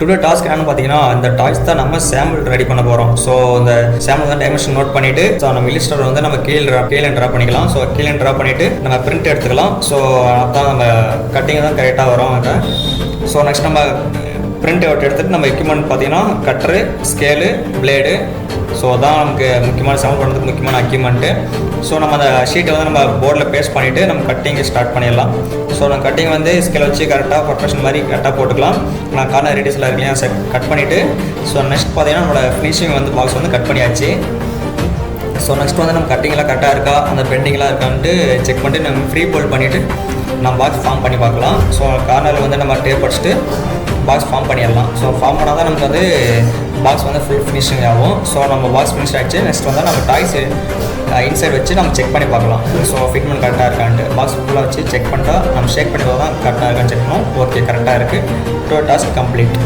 Today task என்னன்னு பார்த்தீங்கன்னா இந்த டாய்ஸ் தான் நம்ம சாம்பிள் ரெடி பண்ண போகிறோம். ஸோ இந்த சாம்பிள் தான் டைமென்ஷன் நோட் பண்ணிவிட்டு ஸோ நம்ம இல்லஸ்டர் வந்து நம்ம கீழே ட்ரா பண்ணிக்கலாம். ஸோ கீழே ட்ரா பண்ணிவிட்டு நம்ம பிரிண்ட் எடுத்துக்கலாம். ஸோ அப்போ நம்ம கட்டிங் தான் கரெக்டாக வரும் அங்கே. ஸோ நெக்ஸ்ட் நம்ம பிரிண்ட் அவுட் எடுத்துகிட்டு நம்ம எக்யூப்மெண்ட் பார்த்தீங்கன்னா கட்டரு, ஸ்கேலு, பிளேடு. ஸோ அதான் நமக்கு முக்கியமான சாம்பிள் பண்ணுறதுக்கு முக்கியமான எக்யூப்மெண்ட்டு. ஸோ நம்ம அந்த ஷீட்டை வந்து நம்ம போர்டில் பேஸ்ட் பண்ணிவிட்டு நம்ம கட்டிங்கை ஸ்டார்ட் பண்ணிடலாம். ஸோ நான் கட்டிங் வந்து ஸ்கேல் வச்சு கரெக்டாக ப்ரொஃபஷனல் மாதிரி கரெக்டாக போட்டுக்கலாம். நான் கார்னர் ரேடியஸில் இருக்கலையா கட் பண்ணிவிட்டு ஸோ நெக்ஸ்ட் பார்த்தீங்கன்னா நம்மளோட ஃபினிஷிங் வந்து பாக்ஸ் வந்து கட் பண்ணியாச்சு. ஸோ நெக்ஸ்ட் வந்து நம்ம கட்டிங்லாம் கரெக்டாக இருக்கா, அந்த பெண்டிங்லாம் இருக்கான்ட்டு செக் பண்ணிட்டு நம்ம ஃப்ரீ போல்ட் பண்ணிவிட்டு நம்ம பாக்ஸ் ஃபார்ம் பண்ணி பார்க்கலாம். ஸோ கார்னரில் வந்து நம்ம டேப் அடிச்சுட்டு பாக்ஸ் ஃபார்ம் பண்ணிடலாம். ஸோ ஃபார்ம் பண்ணால் தான் நமக்கு வந்து பாக்ஸ் வந்து ஃபுல் ஃபினிஷிங் ஆகும். ஸோ நம்ம பாக்ஸ் ஃபினிஷ் ஆகிடுச்சு. நெக்ஸ்ட் வந்து நம்ம டாய்ஸ் இன்சைட் வச்சு நம்ம செக் பண்ணி பார்க்கலாம். ஸோ ஃபிட்மெண்ட் கரெக்டாக இருக்கான்ட்டு பாக்ஸ் ஃபுல்லாக வச்சு செக் பண்ணிட்டா நம்ம ஷேக் பண்ணி தான் கரெக்டாக இருக்கான்னு செக் பண்ணோம். ஓகே, கரெக்டாக இருக்குது. Task complete.